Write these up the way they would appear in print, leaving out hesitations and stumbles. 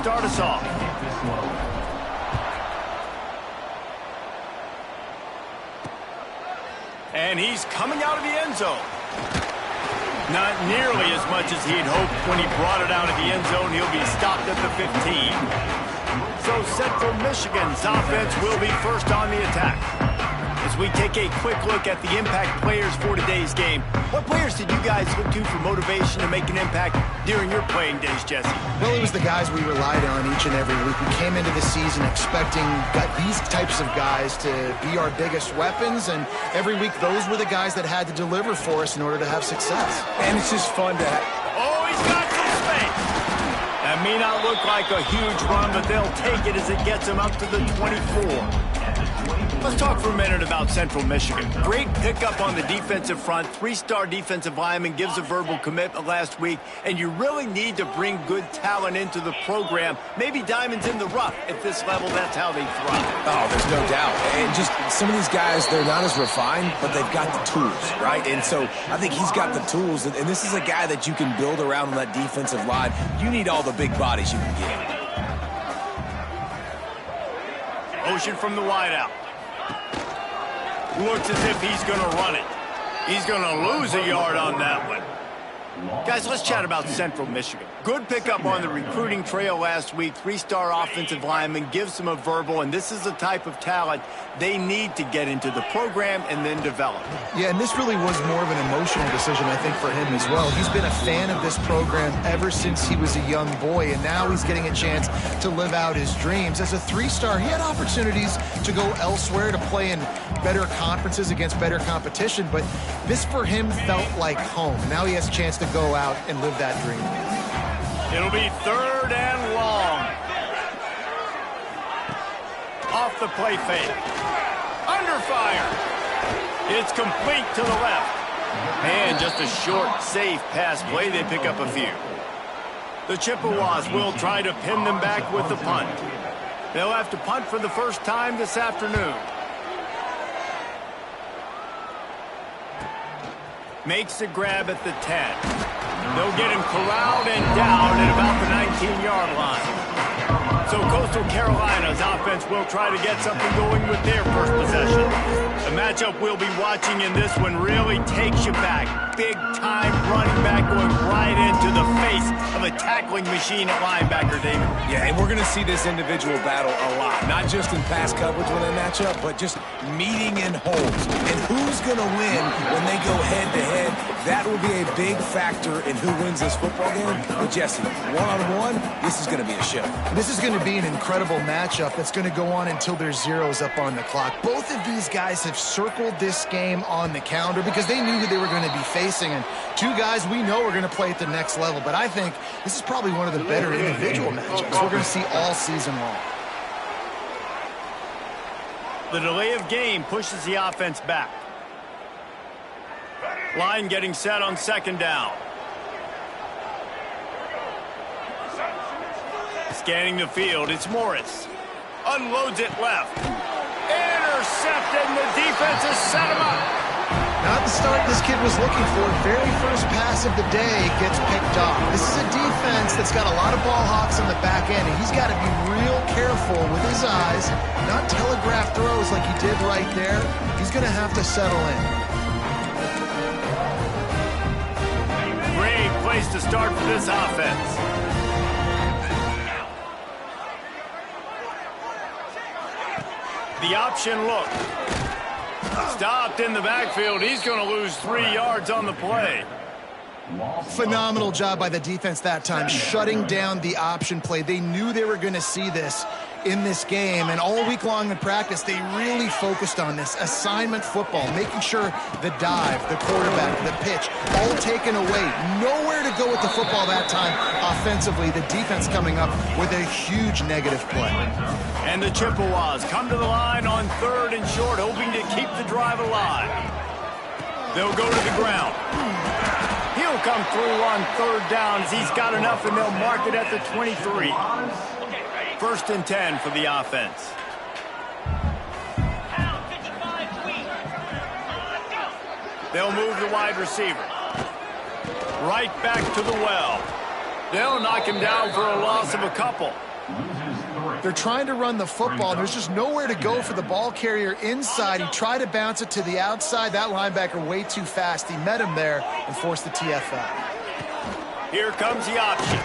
start us off. And he's coming out of the end zone. Not nearly as much as he'd hoped when he brought it out of the end zone. He'll be stopped at the 15. So Central Michigan's offense will be first on the attack. As we take a quick look at the impact players for today's game, what players did you guys look to for motivation to make an impact during your playing days, Jesse? Well, it was the guys we relied on each and every week. We came into the season expecting these types of guys to be our biggest weapons, and every week those were the guys that had to deliver for us in order to have success. And it's just fun to have. Oh, he's got some space. That may not look like a huge run, but they'll take it as it gets him up to the 24. Let's talk for a minute about Central Michigan. Great pickup on the defensive front. Three-star defensive lineman gives a verbal commitment last week, and you really need to bring good talent into the program. Maybe diamonds in the rough. At this level, that's how they thrive. Oh, there's no doubt. And just some of these guys, they're not as refined, but they've got the tools, right? And so I think he's got the tools, and this is a guy that you can build around on that defensive line. You need all the big bodies you can get. Motion from the wideout. Looks as if he's going to run it. He's going to lose a yard on that one. Guys, let's chat about Central Michigan. Good pickup on the recruiting trail last week. Three-star offensive lineman gives them a verbal, and this is the type of talent they need to get into the program and then develop. Yeah, and this really was more of an emotional decision, I think, for him as well. He's been a fan of this program ever since he was a young boy, and now he's getting a chance to live out his dreams. As a three-star, he had opportunities to go elsewhere, to play in better conferences against better competition, but this for him felt like home. Now he has a chance to go out and live that dream. It'll be 3rd and long. Off the play fake. Under fire. It's complete to the left. And just a short, safe pass play. They pick up a few. The Chippewas will try to pin them back with the punt. They'll have to punt for the first time this afternoon. Makes the grab at the 10. They'll get him corralled and down at about the 19-yard line. So Coastal Carolina's offense will try to get something going with their first possession. The matchup we'll be watching in this one really takes you back. Big-time running back going right into the face of a tackling machine at linebacker, David. Yeah, and we're going to see this individual battle a lot. Not just in pass coverage when they match up, but just meeting in holes. And who's going to win when they go head-to-head? That will be a big factor in who wins this football game. But Jesse, one-on-one, this is going to be a show. This is going to be an incredible matchup that's going to go on until there's zeros up on the clock. Both of these guys have circled this game on the calendar because they knew who they were going to be facing. And two guys we know are going to play at the next level. But I think this is probably one of the better individual matchups we're going to see all season long. The delay of game pushes the offense back. Line getting set on 2nd down. Scanning the field, it's Morris. Unloads it left. Intercepted, and the defense has set him up. Not the start this kid was looking for. Very first pass of the day gets picked off. This is a defense that's got a lot of ball hawks on the back end, and he's got to be real careful with his eyes, not telegraph throws like he did right there. He's going to have to settle in. Great place to start for this offense. The option look. Stopped in the backfield. He's going to lose 3 yards on the play. Phenomenal job by the defense that time, shutting down the option play. They knew they were going to see this in this game, and all week long in practice, they really focused on this assignment football, making sure the dive, the quarterback, the pitch, all taken away. Nowhere to go with the football that time offensively. The defense coming up with a huge negative play. And the Chippewas come to the line on 3rd and short, hoping to keep the drive alive. They'll go to the ground. He'll come through on 3rd down as he's got enough, and they'll mark it at the 23. 1st and 10 for the offense. They'll move the wide receiver. Right back to the well. They'll knock him down for a loss of a couple. They're trying to run the football, and there's just nowhere to go for the ball carrier inside. He tried to bounce it to the outside. That linebacker way too fast. He met him there and forced the TFL. Here comes the option.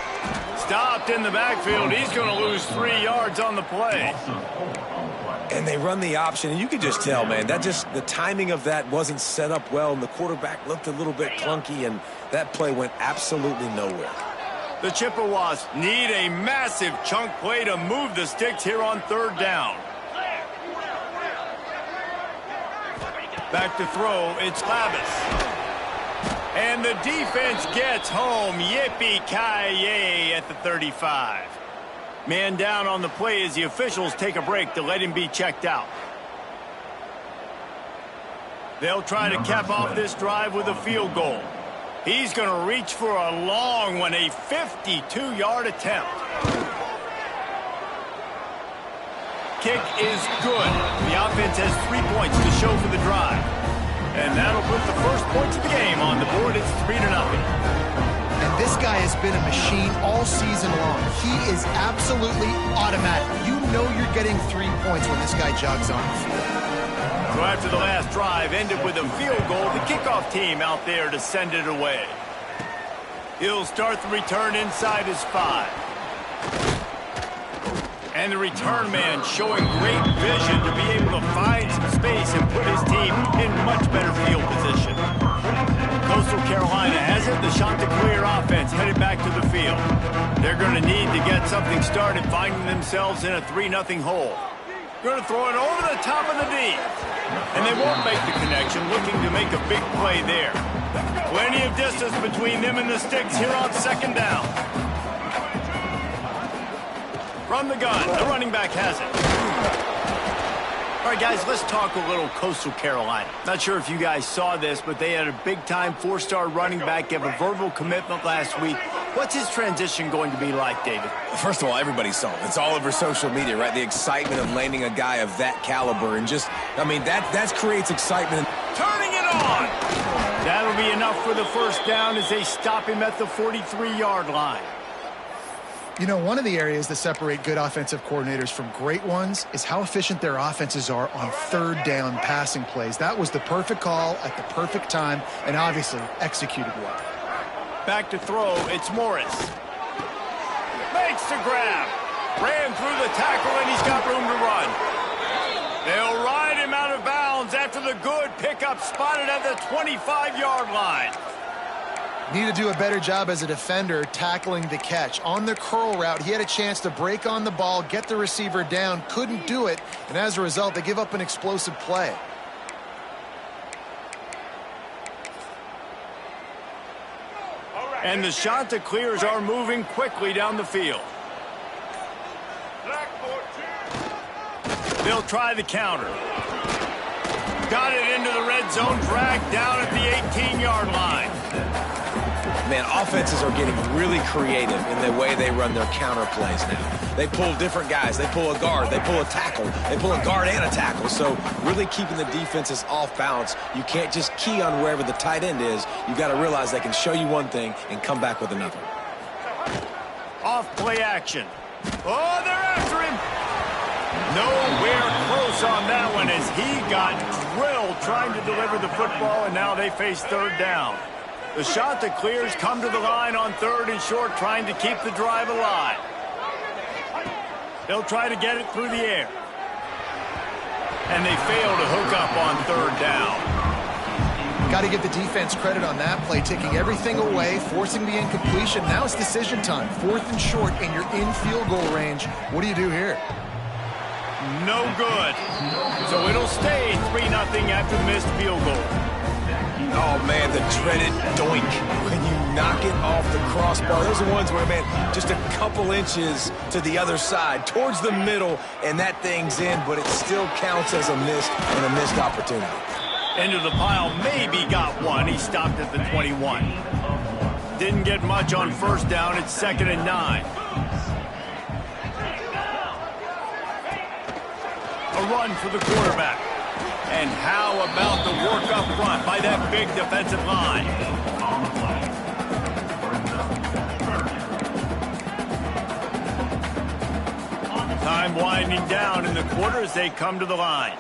Stopped in the backfield. He's going to lose 3 yards on the play. And they run the option, and you can just tell, man, the timing of that wasn't set up well, and the quarterback looked a little bit clunky, and that play went absolutely nowhere. The Chippewas need a massive chunk play to move the sticks here on 3rd down. Back to throw, it's Lavis. And the defense gets home. Yippee-ki-yay at the 35. Man down on the play as the officials take a break to let him be checked out. They'll try to cap off this drive with a field goal. He's going to reach for a long one, a 52-yard attempt. Kick is good. The offense has 3 points to show for the drive. And that'll put the first points of the game on the board. It's 3-0. And this guy has been a machine all season long. He is absolutely automatic. You know you're getting 3 points when this guy jogs on the field. So after the last drive ended with a field goal, the kickoff team out there to send it away. He'll start the return inside his 5. And the return man showing great vision to be able to find some space and put his team in much better field position. Coastal Carolina has it. The Chanticleer offense headed back to the field. They're going to need to get something started, finding themselves in a 3-0 hole. Going to throw it over the top of the D. And they won't make the connection, looking to make a big play there. Plenty of distance between them and the sticks here on 2nd down. From the gun, the running back has it. All right, guys, let's talk a little Coastal Carolina. Not sure if you guys saw this, but they had a big-time 4-star running back give a verbal commitment last week. What's his transition going to be like, David? First of all, everybody saw it. It's all over social media, right? The excitement of landing a guy of that caliber, and just, I mean, that creates excitement. Turning it on! That'll be enough for the first down as they stop him at the 43-yard line. You know, one of the areas that separate good offensive coordinators from great ones is how efficient their offenses are on 3rd down passing plays. That was the perfect call at the perfect time and obviously executed well. Back to throw, it's Morris. Makes the grab. Ran through the tackle and he's got room to run. They'll ride him out of bounds after the good pickup spotted at the 25-yard line. Need to do a better job as a defender tackling the catch. On the curl route, he had a chance to break on the ball, get the receiver down, couldn't do it, and as a result, they give up an explosive play. And the Chanticleers are moving quickly down the field. They'll try the counter. Got it into the red zone, dragged down at the 18-yard line. Man, offenses are getting really creative in the way they run their counter plays now. They pull different guys. They pull a guard. They pull a tackle. They pull a guard and a tackle. So really keeping the defenses off balance. You can't just key on wherever the tight end is. You got to realize they can show you one thing and come back with another. Off play action. Oh, they're after him. Nowhere close on that one as he got drilled trying to deliver the football, and now they face 3rd down. The Chanticleers come to the line on 3rd and short, trying to keep the drive alive. They'll try to get it through the air. And they fail to hook up on 3rd down. Got to give the defense credit on that play, taking everything away, forcing the incompletion. Now it's decision time. 4th and short, and you're in field goal range. What do you do here? No good. So it'll stay 3-0 after the missed field goal. Oh, man, the dreaded doink when you knock it off the crossbar. Those are ones where, man, just a couple inches to the other side, towards the middle, and that thing's in, but it still counts as a missed opportunity. Into the pile, maybe got one. He stopped at the 21. Didn't get much on 1st down. It's 2nd and 9. A run for the quarterback. And how about the work up front by that big defensive line? Time winding down in the quarter as they come to the line.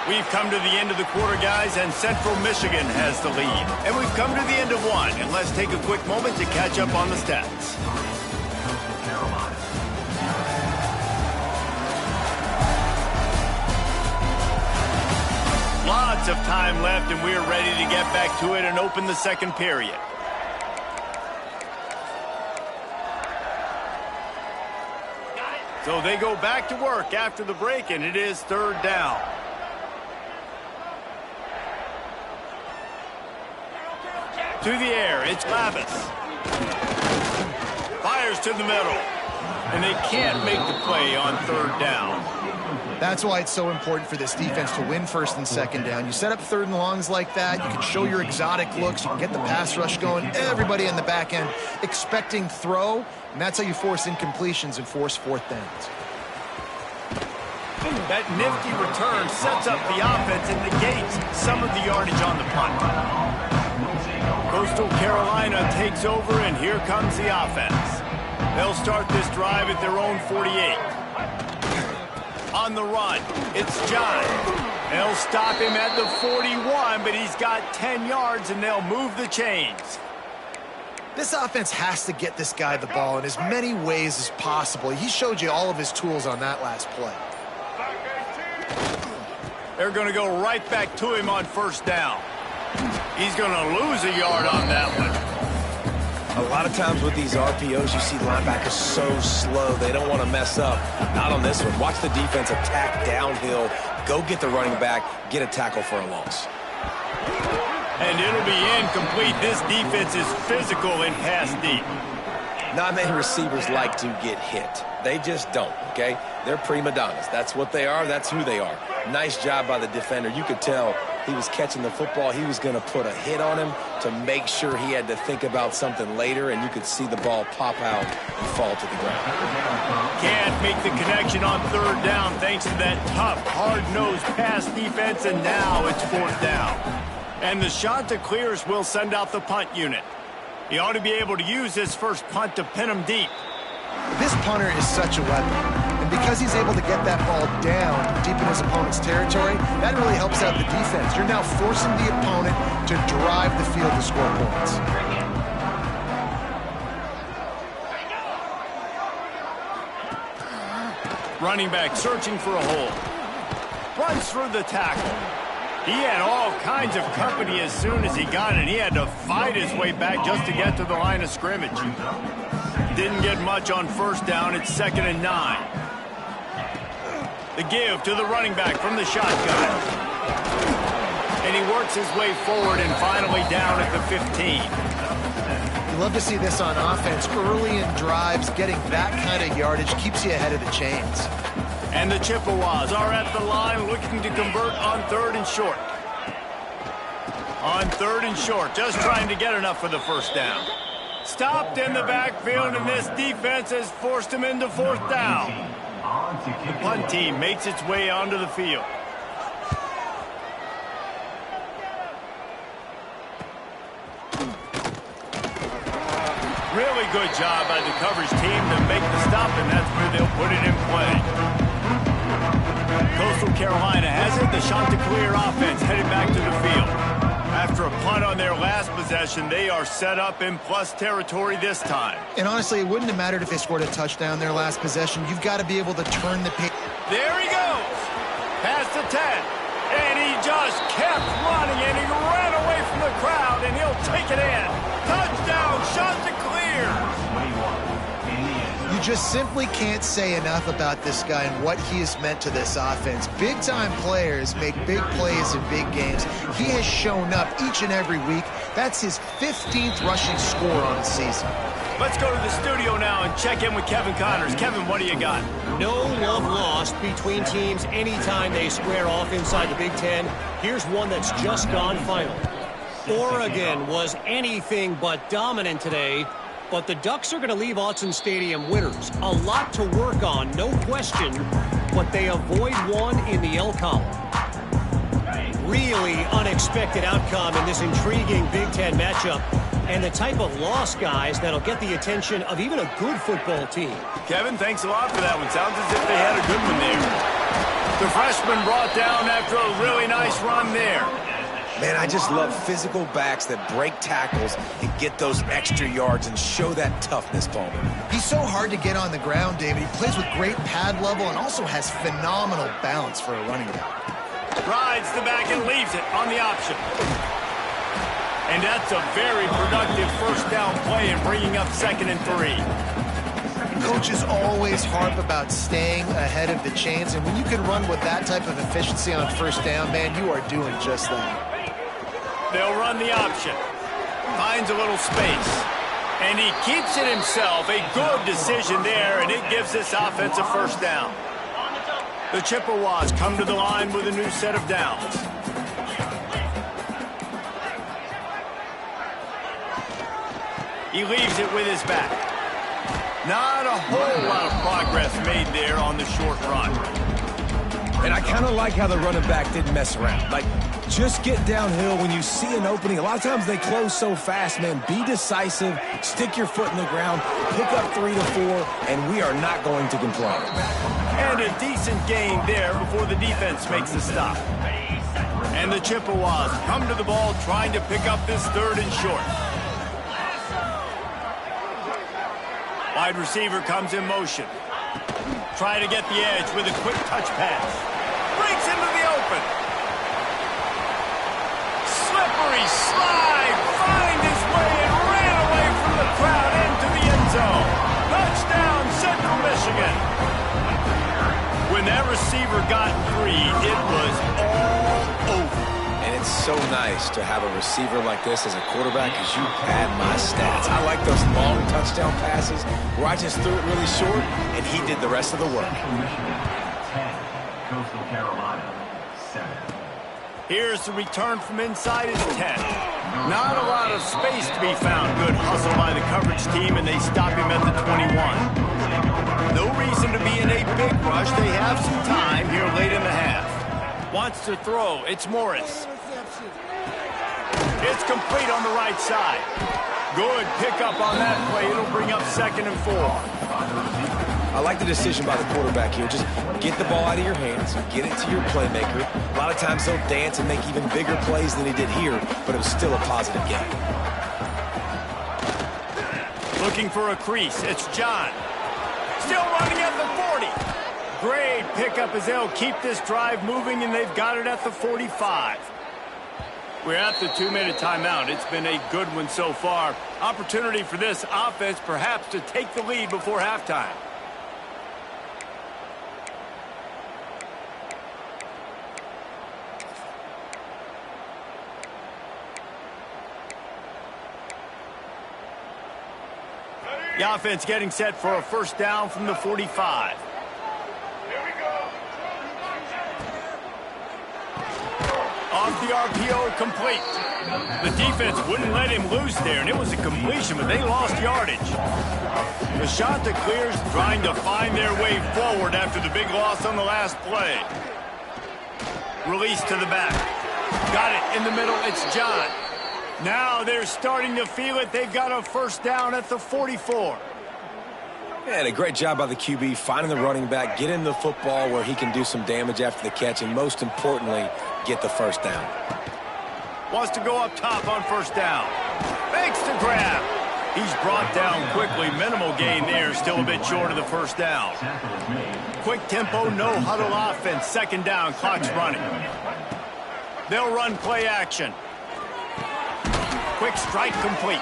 We've come to the end of the quarter, guys, and Central Michigan has the lead. And we've come to the end of one, and let's take a quick moment to catch up on the stats. Lots of time left, and we're ready to get back to it and open the second period. So they go back to work after the break, and it is third down. To the air, it's Lavis. Fires to the middle. And they can't make the play on third down. That's why it's so important for this defense to win first and second down. You set up third and longs like that, you can show your exotic looks, you can get the pass rush going, everybody in the back end expecting throw, and that's how you force incompletions and force fourth downs. That nifty return sets up the offense and negates some of the yardage on the punt. Coastal Carolina takes over, and here comes the offense. They'll start this drive at their own 48. On the run, it's John. They'll stop him at the 41, but he's got 10 yards, and they'll move the chains. This offense has to get this guy the ball in as many ways as possible. He showed you all of his tools on that last play. They're going to go right back to him on first down. He's going to lose a yard on that one. A lot of times with these RPOs, you see linebackers so slow, they don't want to mess up. Not on this one. Watch the defense attack downhill, go get the running back, get a tackle for a loss. And it'll be incomplete. This defense is physical and pass deep. Not many receivers like to get hit. They just don't, okay? They're prima donnas. That's what they are. That's who they are. Nice job by the defender. You could tell he was catching the football. He was going to put a hit on him to make sure he had to think about something later, and you could see the ball pop out and fall to the ground. Can't make the connection on third down thanks to that tough, hard-nosed pass defense, and now it's fourth down. And the Chanticleers will send out the punt unit. He ought to be able to use his first punt to pin him deep. This punter is such a weapon. And because he's able to get that ball down deep in his opponent's territory, that really helps out the defense. You're now forcing the opponent to drive the field to score points. Running back searching for a hole. Runs through the tackle. He had all kinds of company as soon as he got it. He had to fight his way back just to get to the line of scrimmage. Didn't get much on first down. It's 2nd and 9. The give to the running back from the shotgun. And he works his way forward and finally down at the 15. You love to see this on offense. Early in drives, getting that kind of yardage keeps you ahead of the chains. And the Chippewas are at the line looking to convert on 3rd and short. On 3rd and short, just trying to get enough for the first down. Stopped in the backfield, and this defense has forced him into 4th down. The punt team makes its way onto the field. Really good job by the coverage team to make the stop, and that's where they'll put it in play. Coastal Carolina has it. The Chanticleer offense headed back to the field. After a punt on their last possession, they are set up in plus territory this time. And honestly, it wouldn't have mattered if they scored a touchdown their last possession. You've got to be able to turn the page. There he goes. Past the 10. And he just kept running, and he ran away from the crowd, and he'll take it in. Touchdown, Chanticleer. You just simply can't say enough about this guy and what he has meant to this offense. Big-time players make big plays in big games. He has shown up each and every week. That's his 15th rushing score on the season. Let's go to the studio now and check in with Kevin Connors. Kevin, what do you got? No love lost between teams anytime they square off inside the Big Ten. Here's one that's just gone final. Oregon was anything but dominant today, but the Ducks are going to leave Autzen Stadium winners. A lot to work on, no question, but they avoid one in the L column. Really unexpected outcome in this intriguing Big Ten matchup. and the type of loss, guys, that'll get the attention of even a good football team. Kevin, thanks a lot for that one. Sounds as if they had a good one there. The freshman brought down after a really nice run there. Man, I just love physical backs that break tackles and get those extra yards and show that toughness, Palmer. He's so hard to get on the ground, David. He plays with great pad level and also has phenomenal balance for a running back. Rides the back and leaves it on the option. And that's a very productive first down play and bringing up 2nd and 3. Coaches always harp about staying ahead of the chains, and when you can run with that type of efficiency on first down, man, you are doing just that. They'll run the option. Finds a little space. And he keeps it himself. A good decision there, and it gives this offense a first down. The Chippewas come to the line with a new set of downs. He leaves it with his back. Not a whole lot of progress made there on the short run. And I kind of like how the running back didn't mess around. Like, just get downhill when you see an opening. A lot of times they close so fast, man. Be decisive, stick your foot in the ground, pick up 3 to 4, and we are not going to complain. And a decent gain there before the defense makes the stop. And the Chippewas come to the ball trying to pick up this 3rd and short. Wide receiver comes in motion. Try to get the edge with a quick touch pass. Breaks into the open. Slippery slide. Find his way and ran away from the crowd into the end zone. Touchdown, Central Michigan. When that receiver got free, it was all over. And it's so nice to have a receiver like this as a quarterback because you pad my stats. I like those long touchdown passes where I just threw it really short and he did the rest of the work. Coastal Carolina, 7. Here's the return from inside his 10. Not a lot of space to be found. Good hustle by the coverage team, and they stop him at the 21. No reason to be in a big rush. They have some time here late in the half. Wants to throw. It's Morris. It's complete on the right side. Good pickup on that play. It'll bring up 2nd and 4. I like the decision by the quarterback here. Just get the ball out of your hands, get it to your playmaker. A lot of times they'll dance and make even bigger plays than he did here, but it was still a positive game. Looking for a crease. It's John. Still running at the 40. Great pickup as they'll keep this drive moving, and they've got it at the 45. We're at the 2-minute timeout. It's been a good one so far. Opportunity for this offense perhaps to take the lead before halftime. The offense getting set for a first down from the 45. Off the RPO, complete. The defense wouldn't let him loose there, and it was a completion, but they lost yardage. The shot that clears trying to find their way forward after the big loss on the last play. Release to the back. Got it in the middle. It's John. Now they're starting to feel it. They've got a first down at the 44. Yeah, a great job by the QB finding the running back, getting the football where he can do some damage after the catch, and most importantly, get the first down. Wants to go up top on first down. Makes the grab. He's brought down quickly. Minimal gain there. Still a bit short of the first down. Quick tempo, no huddle offense. 2nd down. Clock's running. They'll run play action. Quick strike complete.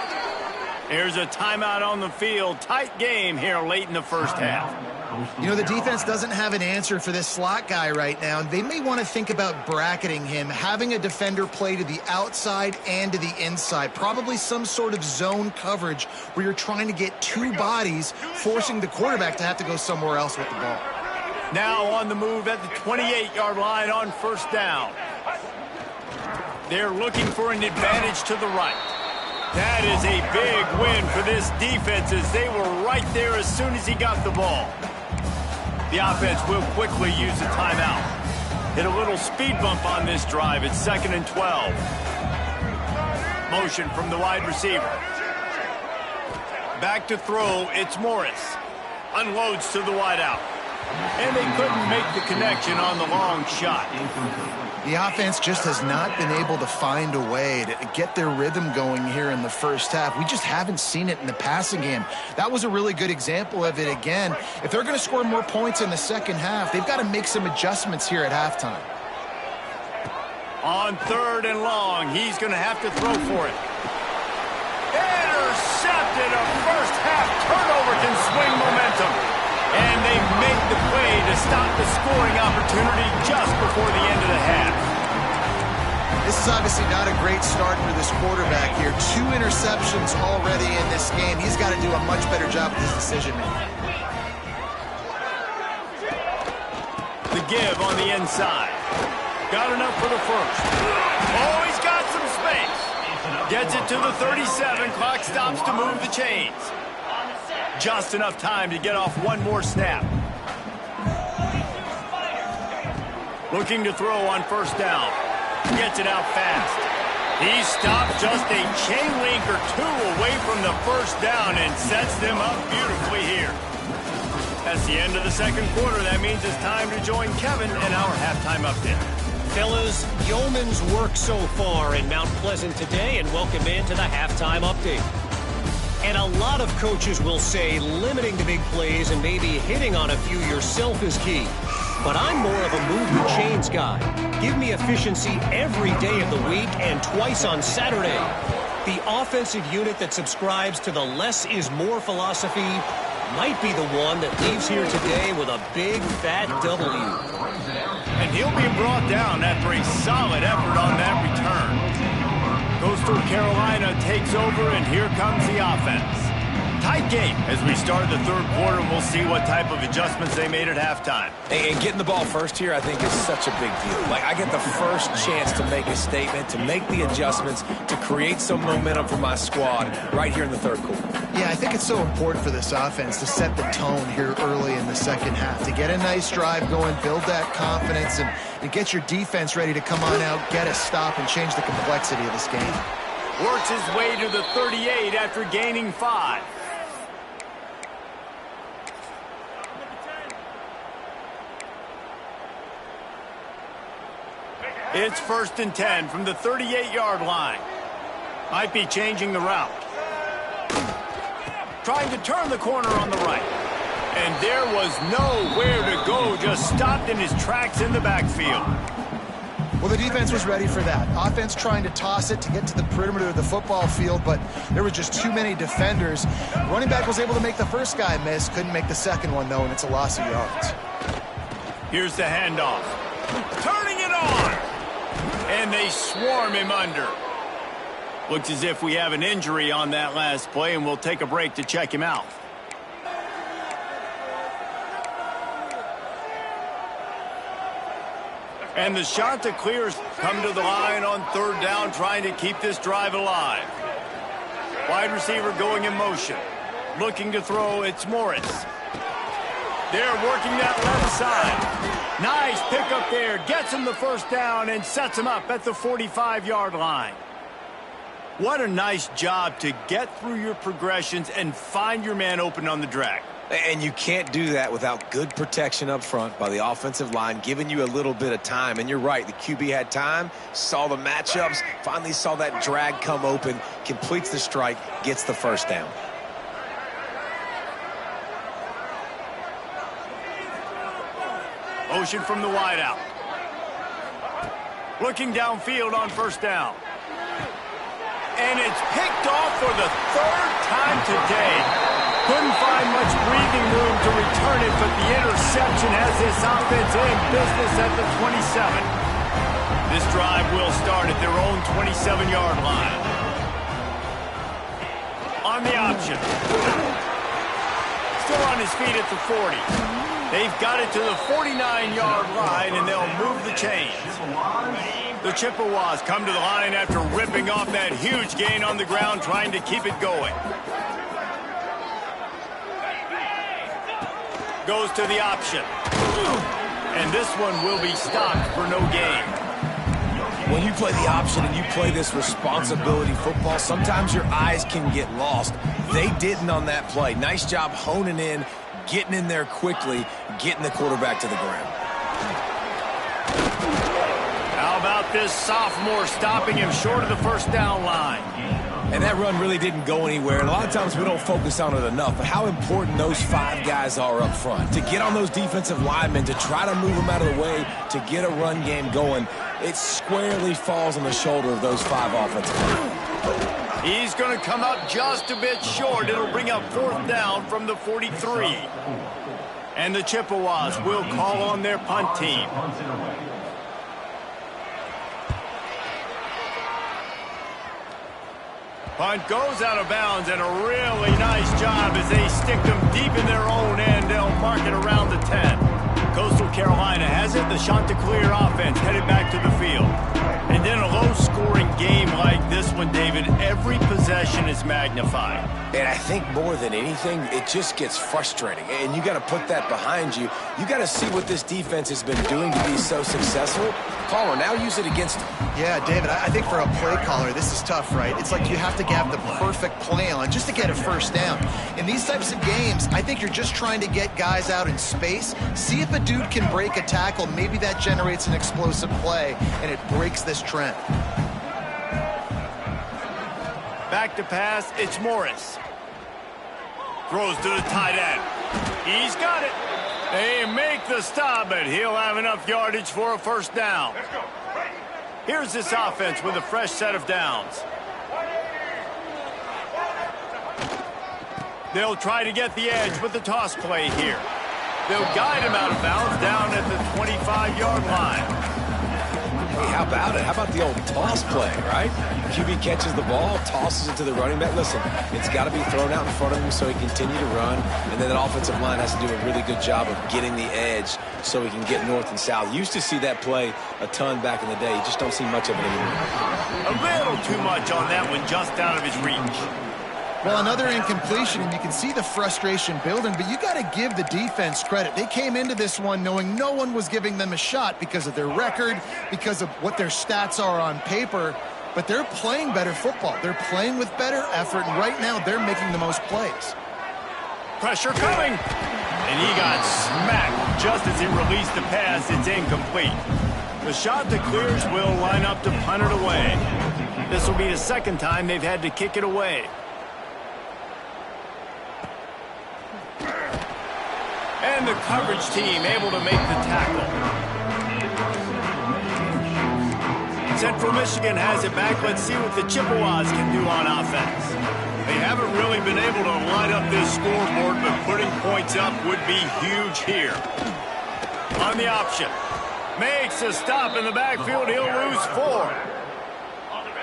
There's a timeout on the field. Tight game here late in the first half. You know, the defense doesn't have an answer for this slot guy right now. They may want to think about bracketing him, having a defender play to the outside and to the inside. Probably some sort of zone coverage where you're trying to get 2 bodies, forcing the quarterback to have to go somewhere else with the ball. Now on the move at the 28-yard line on first down. They're looking for an advantage to the right. That is a big win for this defense as they were right there as soon as he got the ball. The offense will quickly use a timeout. Hit a little speed bump on this drive. It's 2nd and 12. Motion from the wide receiver. Back to throw, it's Morris. Unloads to the wide out. And they couldn't make the connection on the long shot. The offense just has not been able to find a way to get their rhythm going here in the first half. We just haven't seen it in the passing game. That was a really good example of it again. If they're going to score more points in the second half, they've got to make some adjustments here at halftime. On 3rd and long, he's going to have to throw for it. Intercepted. A first half turnover can swing momentum. And they make the play to stop the scoring opportunity just before the end of the half. This is obviously not a great start for this quarterback here. 2 interceptions already in this game. He's got to do a much better job with his decision-making. The give on the inside. Got enough for the first. Oh, he's got some space. Gets it to the 37. Clock stops to move the chains. Just enough time to get off one more snap. Looking to throw on 1st down. Gets it out fast. He stopped just a chain link or 2 away from the 1st down and sets them up beautifully here. That's the end of the second quarter. That means it's time to join Kevin in our halftime update. Fellas, yeoman's work so far in Mount Pleasant today, and welcome into the halftime update. And a lot of coaches will say limiting the big plays and maybe hitting on a few yourself is key. But I'm more of a move the chains guy. Give me efficiency every day of the week and twice on Saturday. The offensive unit that subscribes to the less is more philosophy might be the one that leaves here today with a big fat W. And he'll be brought down after a solid effort on that return. Coastal Carolina takes over, and here comes the offense. Tight game as we start the 3rd quarter. We'll see what type of adjustments they made at halftime. And getting the ball first here, I think, is such a big deal. Like, I get the first chance to make a statement, to make the adjustments, to create some momentum for my squad right here in the 3rd quarter. Yeah, I think it's so important for this offense to set the tone here early in the second half, to get a nice drive going, build that confidence, and get your defense ready to come on out, get a stop, and change the complexity of this game. Works his way to the 38 after gaining 5. It's 1st and 10 from the 38-yard line. Might be changing the route. Trying to turn the corner on the right. And there was nowhere to go, just stopped in his tracks in the backfield. Well, the defense was ready for that. Offense trying to toss it to get to the perimeter of the football field, but there were just too many defenders. Running back was able to make the first guy miss, couldn't make the second one, though, and it's a loss of yards. Here's the handoff. Turning it on. And they swarm him under. Looks as if we have an injury on that last play, and we'll take a break to check him out. And the Chanticleers come to the line on 3rd down, trying to keep this drive alive. Wide receiver going in motion. Looking to throw, it's Morris. They're working that left side. Nice pickup there. Gets him the 1st down and sets him up at the 45-yard line. What a nice job to get through your progressions and find your man open on the drag. And you can't do that without good protection up front by the offensive line, giving you a little bit of time. And you're right, the QB had time, saw the matchups, finally saw that drag come open, completes the strike, gets the 1st down. Motion from the wideout. Looking downfield on 1st down. And it's picked off for the 3rd time today. Couldn't find much breathing room to return it, but the interception has this offense in business at the 27. This drive will start at their own 27-yard line. On the option. Still on his feet at the 40. They've got it to the 49-yard line, and they'll move the chains. The Chippewas come to the line after ripping off that huge gain on the ground, trying to keep it going. Goes to the option. And this one will be stopped for no gain. When you play the option and you play this responsibility football, sometimes your eyes can get lost. They didn't on that play. Nice job honing in, getting in there quickly, getting the quarterback to the ground. How about this sophomore stopping him short of the first down line? And that run really didn't go anywhere. And a lot of times we don't focus on it enough, but how important those 5 guys are up front. To get on those defensive linemen, to try to move them out of the way, to get a run game going, it squarely falls on the shoulder of those 5 offensive linemen. He's going to come up just a bit short. It'll bring up 4th down from the 43. And the Chippewas will call on their punt team. Punt goes out of bounds, and a really nice job as they stick them deep in their own end. They'll mark it around the 10. Coastal Carolina has it. The Chanticleer offense headed back to the field. And in a low-scoring game like this one, David, every possession is magnified. And I think more than anything, it just gets frustrating. And you got to put that behind you. You got to see what this defense has been doing to be so successful. Caller, now use it against them. Yeah, David, I think for a play caller, this is tough, right? It's like you have to have the perfect play on just to get a first down. In these types of games, I think you're just trying to get guys out in space, see if a dude can break a tackle. Maybe that generates an explosive play, and it breaks this trend. Back to pass, it's Morris. Throws to the tight end. He's got it. They make the stop, but he'll have enough yardage for a first down. Here's this offense with a fresh set of downs. They'll try to get the edge with the toss play here. They'll guide him out of bounds down at the 25-yard line. Hey, how about it? How about the old toss play, right? QB catches the ball, tosses it to the running back. Listen, it's got to be thrown out in front of him so he can continue to run, and then that offensive line has to do a really good job of getting the edge so he can get north and south. Used to see that play a ton back in the day. You just don't see much of it anymore. A little too much on that one, just out of his reach. Well, another incompletion, and you can see the frustration building, but you got to give the defense credit. They came into this one knowing no one was giving them a shot because of their record, because of what their stats are on paper, but they're playing better football. They're playing with better effort, and right now they're making the most plays. Pressure coming, and he got smacked just as he released the pass. It's incomplete. The Chanticleers will line up to punt it away. This will be the second time they've had to kick it away. And the coverage team able to make the tackle. Central Michigan has it back. Let's see what the Chippewas can do on offense. They haven't really been able to light up this scoreboard, but putting points up would be huge here. On the option. Makes a stop in the backfield. He'll lose 4.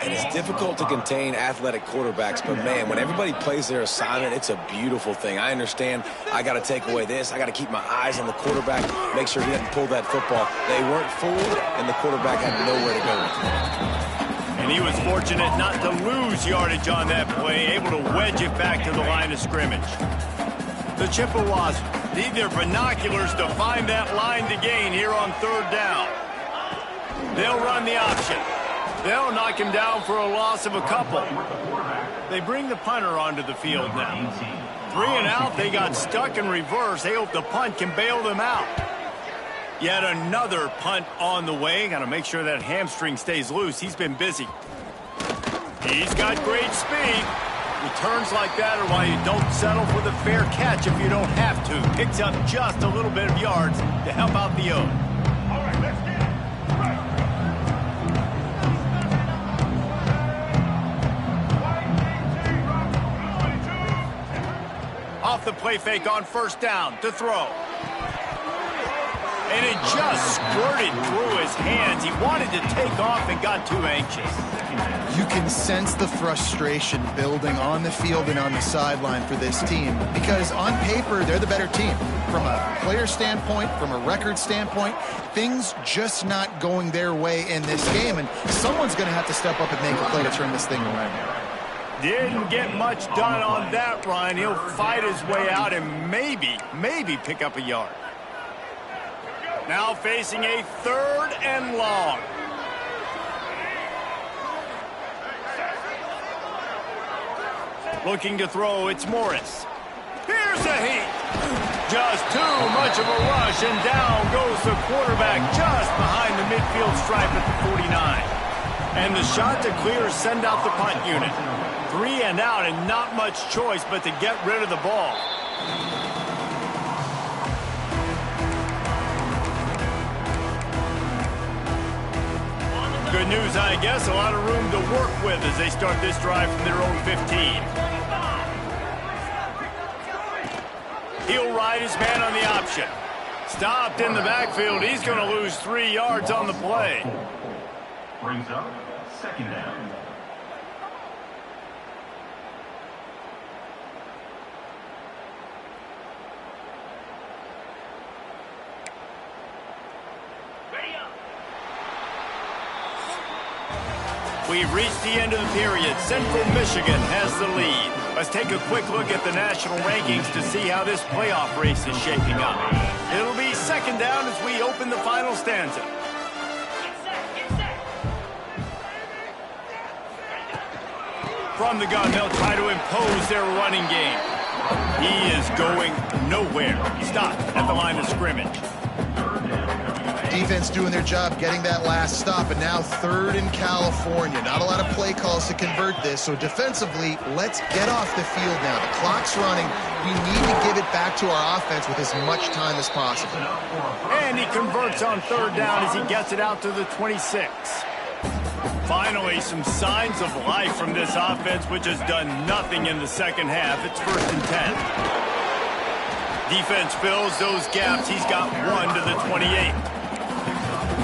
And it's difficult to contain athletic quarterbacks, but, man, when everybody plays their assignment, it's a beautiful thing. I understand I got to take away this. I got to keep my eyes on the quarterback, make sure he doesn't pull that football. They weren't fooled, and the quarterback had nowhere to go with it. And he was fortunate not to lose yardage on that play, able to wedge it back to the line of scrimmage. The Chippewas need their binoculars to find that line to gain here on 3rd down. They'll run the option. They'll knock him down for a loss of a couple. They bring the punter onto the field now. 3 and out, they got stuck in reverse. They hope the punt can bail them out. Yet another punt on the way. Got to make sure that hamstring stays loose. He's been busy. He's got great speed. Returns like that are why you don't settle for the fair catch if you don't have to. Picks up just a little bit of yards to help out the O. Off the play fake on 1st down to throw. And it just squirted through his hands. He wanted to take off and got too anxious. You can sense the frustration building on the field and on the sideline for this team because on paper, they're the better team. From a player standpoint, from a record standpoint, things just not going their way in this game, and someone's going to have to step up and make a play to turn this thing around. Didn't get much done on that run. He'll fight his way out and maybe pick up a yard. Now facing a 3rd and long. Looking to throw, it's Morris. Here's a heat. Just too much of a rush, and down goes the quarterback just behind the midfield stripe at the 49. And the shot to clear send out the punt unit. 3 and out, and not much choice but to get rid of the ball. Good news, I guess. A lot of room to work with as they start this drive from their own 15. He'll ride his man on the option. Stopped in the backfield. He's going to lose 3 yards on the play. Brings up second down. We've reached the end of the period. Central Michigan has the lead. Let's take a quick look at the national rankings to see how this playoff race is shaping up. It'll be second down as we open the final stanza. From the gun, they'll try to impose their running game. He is going nowhere. Stopped at the line of scrimmage. Defense doing their job getting that last stop, and now 3rd in California. Not a lot of play calls to convert this, so defensively, let's get off the field now. The clock's running. We need to give it back to our offense with as much time as possible. And he converts on 3rd down as he gets it out to the 26. Finally, some signs of life from this offense, which has done nothing in the second half. It's 1st and 10. Defense fills those gaps. He's got 1 to the 28.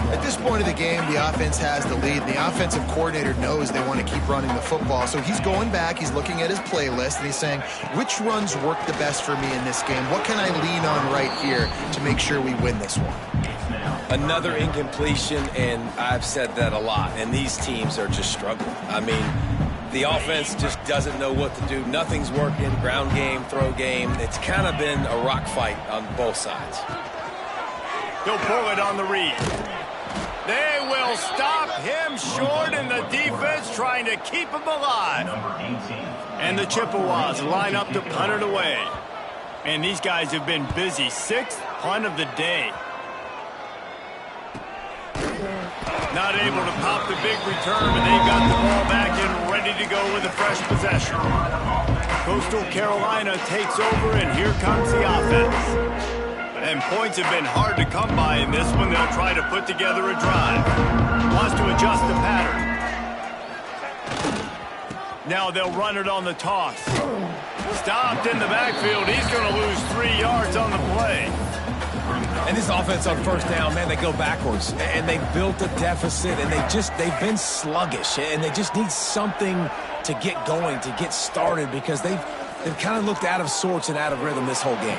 At this point of the game, the offense has the lead. The offensive coordinator knows they want to keep running the football. So he's going back, he's looking at his playlist, and he's saying, which runs work the best for me in this game? What can I lean on right here to make sure we win this one? Another incompletion, and I've said that a lot, and these teams are just struggling. I mean, the offense just doesn't know what to do. Nothing's working. Ground game, throw game. It's kind of been a rock fight on both sides. He'll pull it on the read. They will stop him short, and the defense trying to keep him alive. And the Chippewas line up to punt it away. And these guys have been busy. 6th punt of the day. Not able to pop the big return, but they've got the ball back and ready to go with a fresh possession. Coastal Carolina takes over, and here comes the offense. And points have been hard to come by in this one. They'll try to put together a drive. Wants to adjust the pattern. Now they'll run it on the toss. Stopped in the backfield. He's going to lose 3 yards on the play. And this offense on 1st down, man, they go backwards. And they've built a deficit, and they've been sluggish. And they just need something to get going, to get started, because they've kind of looked out of sorts and out of rhythm this whole game.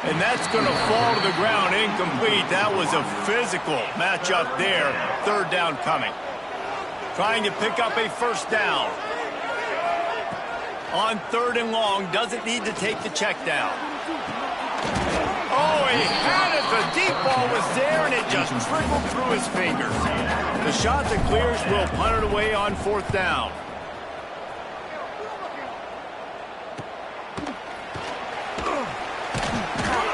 And that's going to fall to the ground incomplete. That was a physical matchup there. 3rd down coming. Trying to pick up a 1st down. On 3rd and long, doesn't need to take the check down. Oh, he had it. The deep ball was there, and it just trickled through his fingers. The shot that clears will punt it away on 4th down.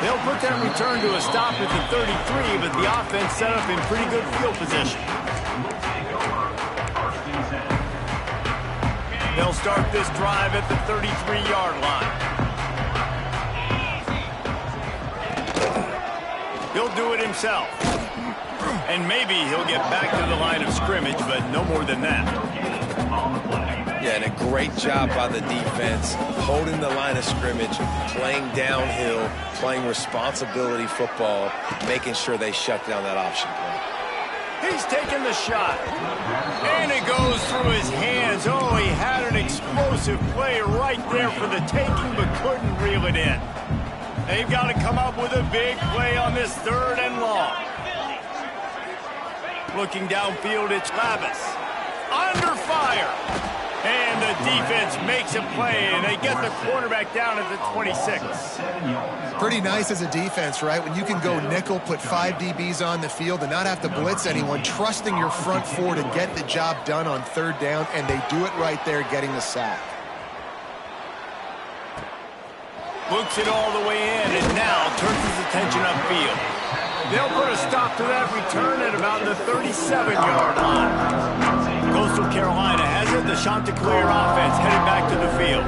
They'll put that return to a stop at the 33, but the offense set up in pretty good field position. They'll start this drive at the 33-yard line. He'll do it himself. And maybe he'll get back to the line of scrimmage, but no more than that. Yeah, and a great job by the defense, holding the line of scrimmage, playing downhill, playing responsibility football, making sure they shut down that option play. He's taking the shot. And it goes through his hands. Oh, he had an explosive play right there for the taking, but couldn't reel it in. They've got to come up with a big play on this 3rd and long. Looking downfield, it's Lavis. Under fire. And the defense makes a play, and they get the quarterback down at the 26. Pretty nice as a defense, right? When you can go nickel, put 5 DBs on the field and not have to blitz anyone, trusting your front four to get the job done on 3rd down, and they do it right there, getting the sack. Books it all the way in, and now turns his attention upfield. They'll put a stop to that return at about the 37-yard line. Coastal Carolina has it. The Chanticleer offense headed back to the field.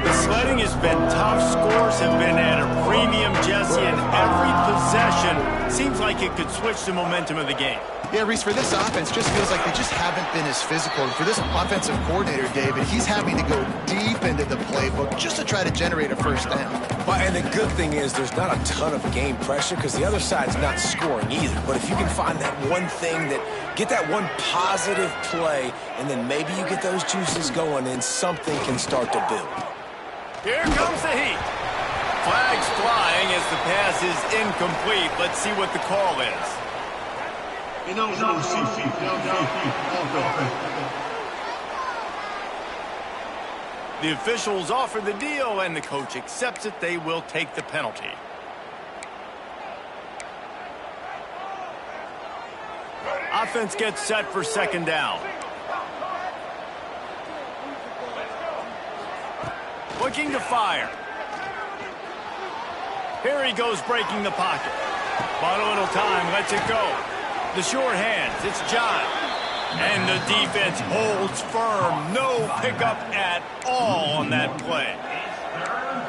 The sledding has been tough. Scores have been at a premium, Jesse, and every possession seems like it could switch the momentum of the game. Yeah, Reese, for this offense, just feels like they just haven't been as physical. And for this offensive coordinator, David, he's having to go deep into the playbook just to try to generate a first down. Well, and the good thing is there's not a ton of game pressure because the other side's not scoring either. But if you can find that one thing get that one positive play, and then maybe you get those juices going, and something can start to build. Here comes the heat. Flags flying as the pass is incomplete. Let's see what the call is. The officials offer the deal, and the coach accepts it. They will take the penalty. Offense gets set for second down. Looking to fire. Here he goes, breaking the pocket. Bought a little time, lets it go. The short hands, it's John. And the defense holds firm. No pickup at all on that play.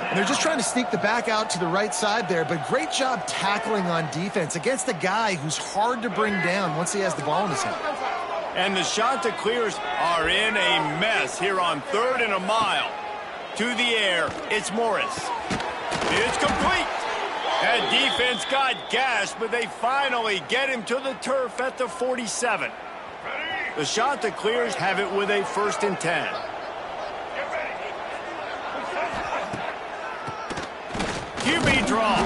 And they're just trying to sneak the back out to the right side there, but great job tackling on defense against a guy who's hard to bring down once he has the ball in his hand. And the Chanticleers are in a mess here on 3rd and a mile. To the air, it's Morris. It's complete. That defense got gashed, but they finally get him to the turf at the 47. The Chanticleers have it with a 1st and 10. QB draw.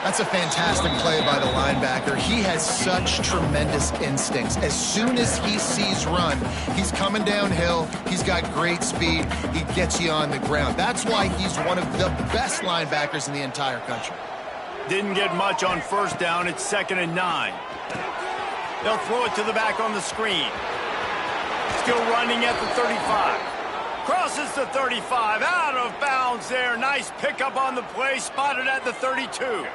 That's a fantastic play by the linebacker. He has such tremendous instincts. As soon as he sees run, he's coming downhill. He's got great speed. He gets you on the ground. That's why he's one of the best linebackers in the entire country. Didn't get much on 1st down. It's 2nd and 9. They'll throw it to the back on the screen. Still running at the 35. Crosses the 35. Out of bounds there. Nice pickup on the play. Spotted at the 32.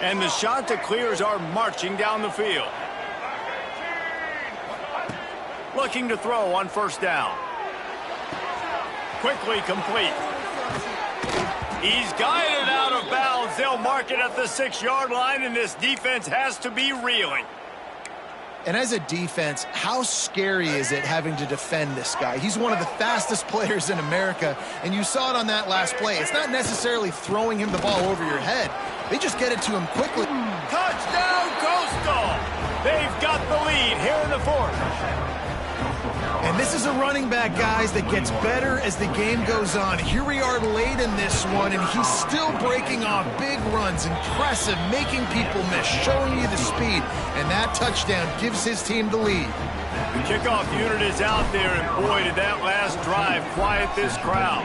And the Chanticleers are marching down the field. Looking to throw on 1st down. Quickly complete. He's guided out of bounds. They'll mark it at the 6-yard line, and this defense has to be reeling. And as a defense, how scary is it having to defend this guy? He's one of the fastest players in America, and you saw it on that last play. It's not necessarily throwing him the ball over your head. They just get it to him quickly. Touchdown, Coastal! They've got the lead here in the 4th. And this is a running back, guys, that gets better as the game goes on. Here we are late in this one, and he's still breaking off big runs. Impressive, making people miss, showing you the speed. And that touchdown gives his team the lead. The kickoff unit is out there, and boy, did that last drive quiet this crowd.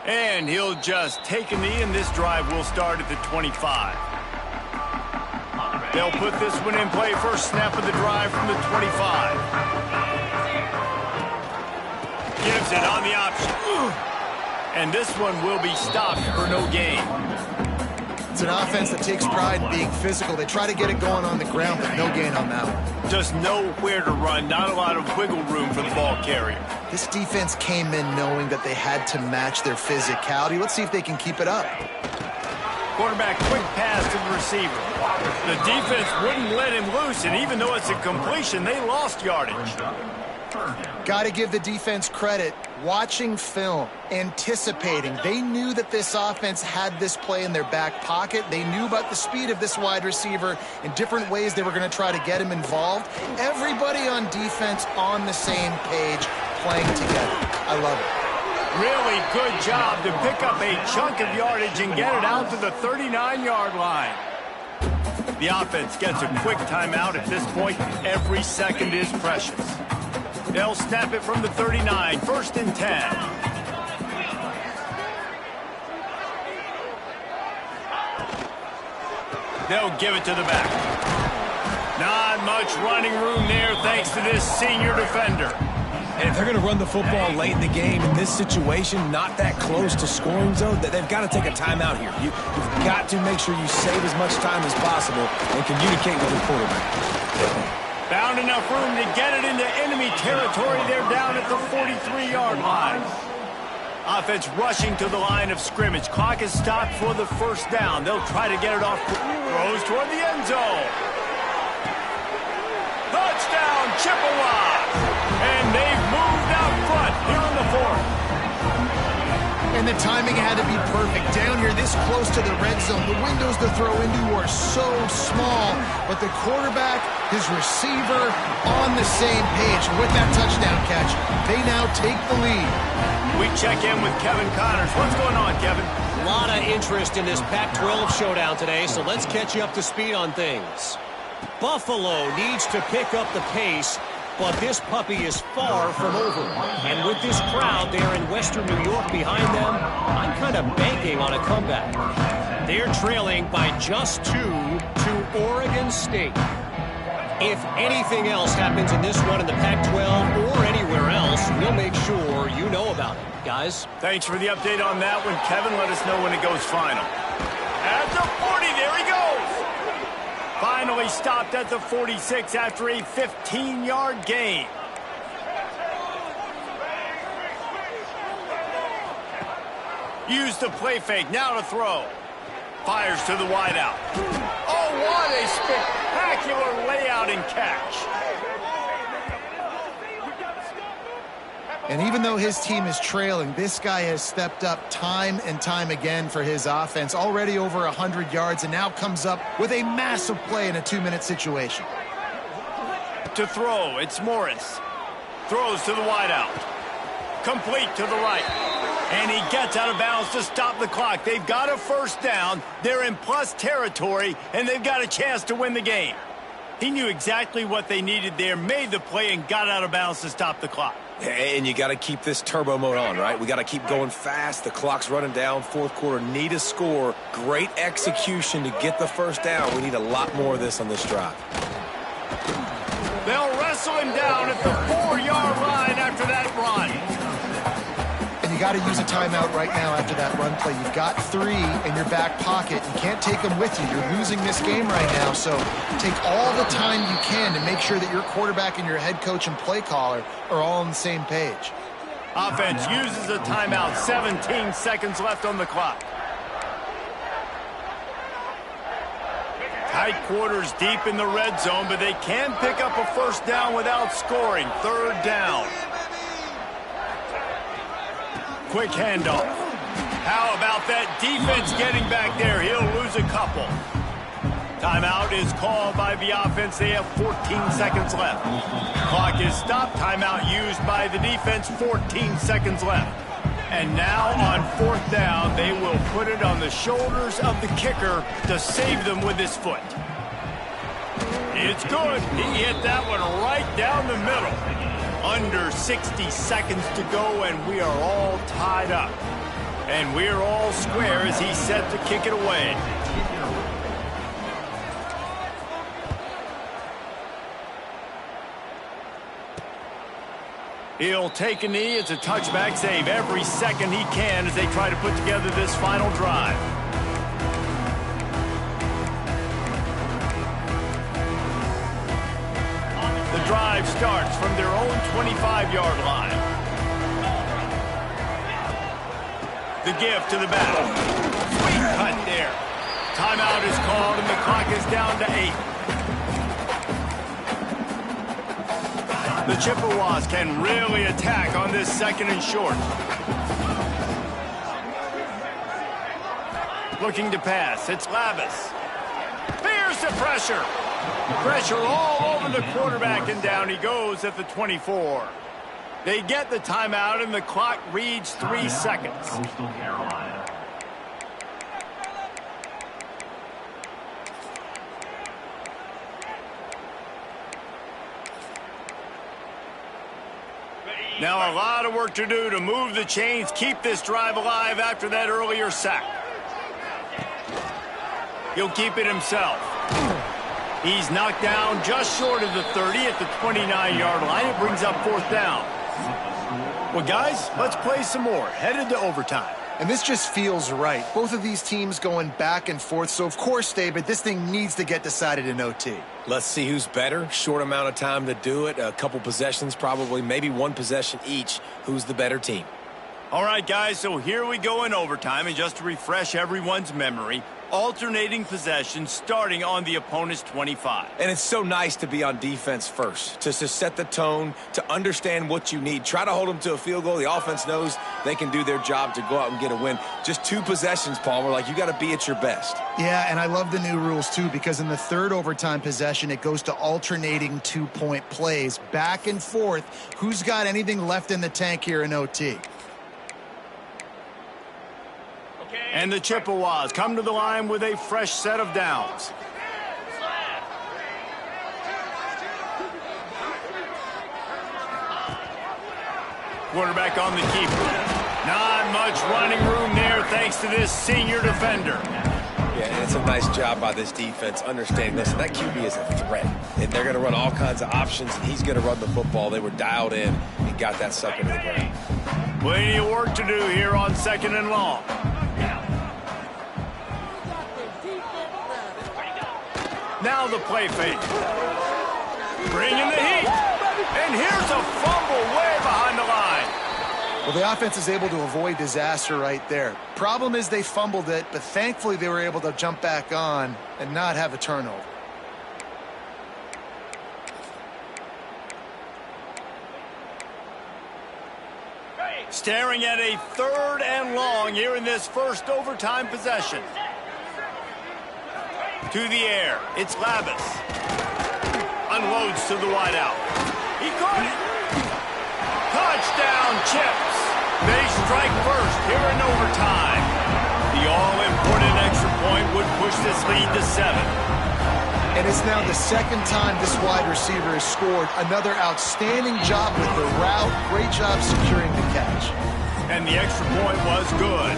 And he'll just take a knee, and this drive will start at the 25. They'll put this one in play. First snap of the drive from the 25. Gives it on the option. And this one will be stopped for no gain. It's an offense that takes pride in being physical. They try to get it going on the ground, but no gain on that one. Just nowhere to run. Not a lot of wiggle room for the ball carrier. This defense came in knowing that they had to match their physicality. Let's see if they can keep it up. Quarterback, quick pass to the receiver. The defense wouldn't let him loose, and even though it's a completion, they lost yardage. Got to give the defense credit. Watching film, anticipating. They knew that this offense had this play in their back pocket. They knew about the speed of this wide receiver in different ways they were going to try to get him involved. Everybody on defense on the same page, playing together. I love it. Really good job to pick up a chunk of yardage and get it out to the 39-yard line. The offense gets a quick timeout at this point. Every second is precious. They'll snap it from the 39, 1st and 10. They'll give it to the back. Not much running room there thanks to this senior defender. And if they're going to run the football late in the game in this situation, not that close to scoring zone, they've got to take a timeout here. You've got to make sure you save as much time as possible and communicate with your quarterback. Found enough room to get it into enemy territory. They're down at the 43-yard line. Offense rushing to the line of scrimmage. Clock is stopped for the first down. They'll try to get it off. Throws toward the end zone. Touchdown, Chippewa. And they've moved out front here on the fourth. And the timing had to be perfect. Down here this close to the red zone, the windows to throw into are so small, but the quarterback, his receiver, on the same page. With that touchdown catch, they now take the lead. We check in with Kevin Connors. What's going on, Kevin? A lot of interest in this Pac-12 showdown today, so let's catch you up to speed on things. Buffalo needs to pick up the pace, but this puppy is far from over. And with this crowd there in Western New York behind them, I'm kind of banking on a comeback. They're trailing by just 2 to Oregon State. If anything else happens in this one in the Pac-12 or anywhere else, we'll make sure you know about it, guys. Thanks for the update on that one, Kevin. Let us know when it goes final. At the 40, there he goes. Finally stopped at the 46 after a 15-yard gain. Use the play fake, now to throw. Fires to the wideout. Oh, what a spectacular layout and catch. And even though his team is trailing, this guy has stepped up time and time again for his offense. Already over 100 yards and now comes up with a massive play in a 2-minute situation. To throw, it's Morris. Throws to the wideout. Complete to the right. And he gets out of bounds to stop the clock. They've got a first down. They're in plus territory, and they've got a chance to win the game. He knew exactly what they needed there, made the play, and got out of bounds to stop the clock. And you got to keep this turbo mode on, right? We got to keep going fast. The clock's running down. Fourth quarter, need a score. Great execution to get the first down. We need a lot more of this on this drive. They'll wrestle him down at the 4-yard line after that run. And you got to use a timeout right now after that run play. You've got 3 in your back pocket. You can't take them with you. You're losing this game right now, so take all the time you can to make sure that your quarterback and your head coach and play caller are all on the same page. Offense uses a timeout. 17 seconds left on the clock. Tight quarters deep in the red zone, but they can pick up a first down without scoring. Third down. Quick handoff. How about that defense getting back there? He'll lose a couple. Timeout is called by the offense. They have 14 seconds left. Clock is stopped. Timeout used by the defense. 14 seconds left. And now on fourth down, they will put it on the shoulders of the kicker to save them with his foot. It's good. He hit that one right down the middle. Under 60 seconds to go, and we are all tied up. And we're all square as he's set to kick it away. He'll take a knee. It's a touchback save every second he can as they try to put together this final drive. The drive starts from their own 25-yard line. The give to the back. Sweet cut there. Timeout is called and the clock is down to 8. The Chippewas can really attack on this second and short. Looking to pass. It's Lavis. Fears the pressure. Pressure all over the quarterback, and down he goes at the 24. They get the timeout, and the clock reads 3 seconds. Coastal Carolina. Now a lot of work to do to move the chains, keep this drive alive after that earlier sack. He'll keep it himself. He's knocked down just short of the 30 at the 29-yard line. It brings up fourth down. Well, guys, let's play some more. Headed to overtime. And this just feels right. Both of these teams going back and forth. So, of course, David, this thing needs to get decided in OT. Let's see who's better. Short amount of time to do it. A couple possessions probably, maybe one possession each. Who's the better team? All right, guys, so here we go in overtime. And just to refresh everyone's memory, alternating possession starting on the opponent's 25. And it's so nice to be on defense first, to set the tone, to understand what you need. Try to hold them to a field goal. The offense knows they can do their job to go out and get a win. Just 2 possessions, Palmer, like you got to be at your best. Yeah, and I love the new rules, too, because in the third overtime possession, it goes to alternating 2-point plays, back and forth. Who's got anything left in the tank here in OT? And the Chippewas come to the line with a fresh set of downs. Quarterback on the keeper. Not much running room there thanks to this senior defender. Yeah, and it's a nice job by this defense understanding, listen, that QB is a threat. And they're going to run all kinds of options, and he's going to run the football. They were dialed in and got that sucker to the ground. Plenty of work to do here on 2nd and long. Now the play fake. Bringing the heat. And here's a fumble way behind the line. Well, the offense is able to avoid disaster right there. Problem is they fumbled it, but thankfully they were able to jump back on and not have a turnover. Staring at a 3rd and long here in this first overtime possession. To the air, it's Lavis. Unloads to the wideout. He caught it. Touchdown, Chips. They strike first here in overtime. The all-important extra point would push this lead to 7. And it's now the 2nd time this wide receiver has scored. Another outstanding job with the route. Great job securing the catch. And the extra point was good.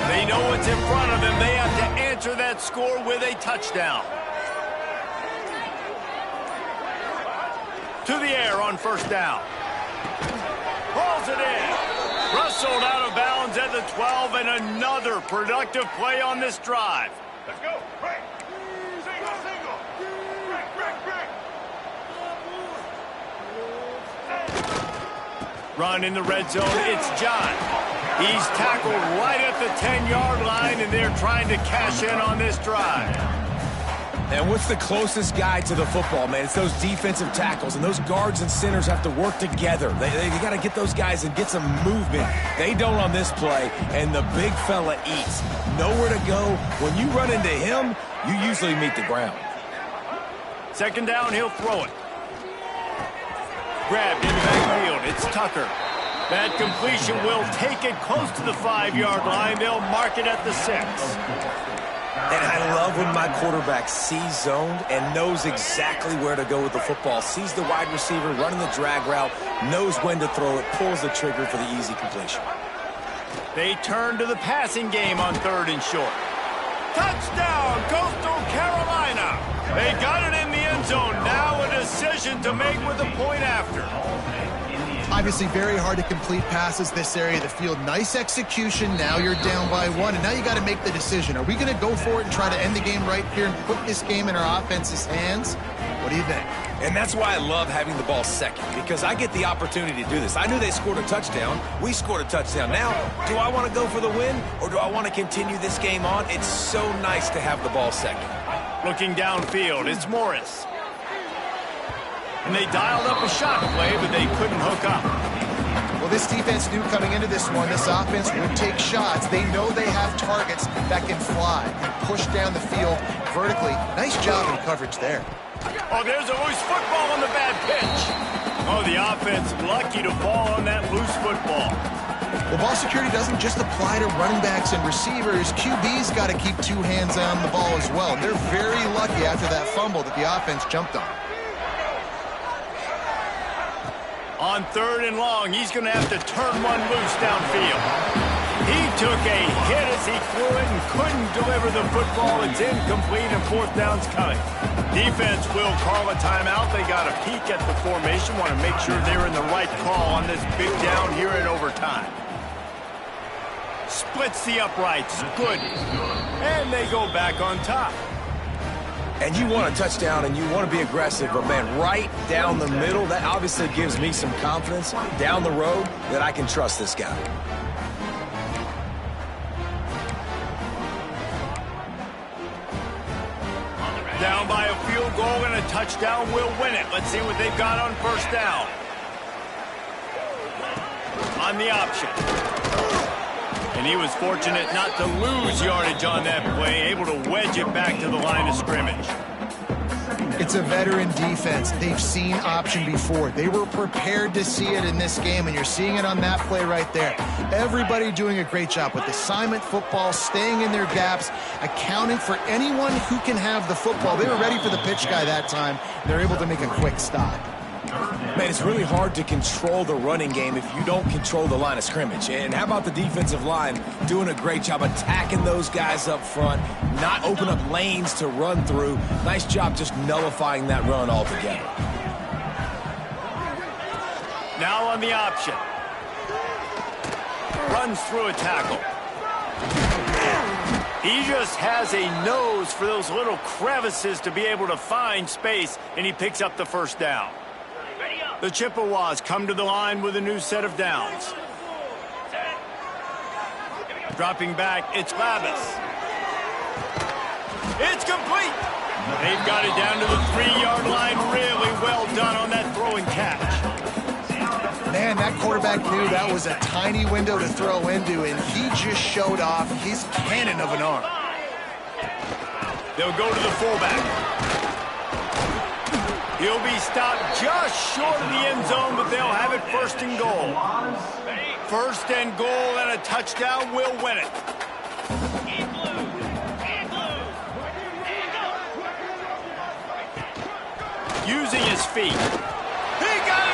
They know what's in front of them. They have to answer that score with a touchdown. To the air on 1st down. Pulls it in. Rustled out of bounds at the 12, and another productive play on this drive. Let's go. Break. Single, single. Break, break, break. Run in the red zone. It's John. He's tackled right at the 10-yard line, and they're trying to cash in on this drive. And what's the closest guy to the football, man? It's those defensive tackles, and those guards and centers have to work together. They got to get those guys and get some movement. They don't on this play, and the big fella eats. Nowhere to go. When you run into him, you usually meet the ground. 2nd down, he'll throw it. Grabbed in the backfield. It's Tucker. That completion will take it close to the 5-yard line. They'll mark it at the 6. And I love when my quarterback sees zoned and knows exactly where to go with the football. Sees the wide receiver running the drag route, knows when to throw it, pulls the trigger for the easy completion. They turn to the passing game on 3rd and short. Touchdown, Coastal Carolina. They got it in the end zone. Now a decision to make with a point after. Obviously very hard to complete passes this area of the field. Nice execution. Now you're down by 1, and now you got to make the decision. Are we going to go for it and try to end the game right here and put this game in our offense's hands? What do you think? And that's why I love having the ball second, because I get the opportunity to do this. I knew they scored a touchdown. We scored a touchdown. Now, do I want to go for the win, or do I want to continue this game on? It's so nice to have the ball second. Looking downfield, it's Morris. And they dialed up a shot play, but they couldn't hook up. Well, this defense knew coming into this one, this offense would take shots. They know they have targets that can fly and push down the field vertically. Nice job in coverage there. Oh, there's a loose football on the bad pitch. Oh, the offense lucky to fall on that loose football. Well, ball security doesn't just apply to running backs and receivers. QB's got to keep 2 hands on the ball as well. They're very lucky after that fumble that the offense jumped on. On 3rd and long, he's going to have to turn one loose downfield. He took a hit as he threw it and couldn't deliver the football. It's incomplete and 4th down's coming. Defense will call a timeout. They got a peek at the formation. Want to make sure they're in the right call on this big down here in overtime. Splits the uprights. Good. And they go back on top. And you want a touchdown and you want to be aggressive, but man, right down the middle, that obviously gives me some confidence down the road that I can trust this guy. Down by a field goal and a touchdown will win it. Let's see what they've got on 1st down. On the option. And he was fortunate not to lose yardage on that play, able to wedge it back to the line of scrimmage. It's a veteran defense. They've seen option before. They were prepared to see it in this game, and you're seeing it on that play right there. Everybody doing a great job with assignment football, staying in their gaps, accounting for anyone who can have the football. They were ready for the pitch guy that time. They're able to make a quick stop. Man, it's really hard to control the running game if you don't control the line of scrimmage. And how about the defensive line doing a great job attacking those guys up front, not open up lanes to run through. Nice job just nullifying that run altogether. Now on the option. Runs through a tackle. He just has a nose for those little crevices to be able to find space, and he picks up the 1st down. The Chippewas come to the line with a new set of downs. Dropping back, it's Labus. It's complete. They've got it down to the 3-yard line. Really well done on that throw and catch. Man, that quarterback knew that was a tiny window to throw into, and he just showed off his cannon of an arm. They'll go to the fullback. He'll be stopped just short of the end zone, but they'll have it 1st and goal. 1st and goal and a touchdown will win it. Using his feet. He got it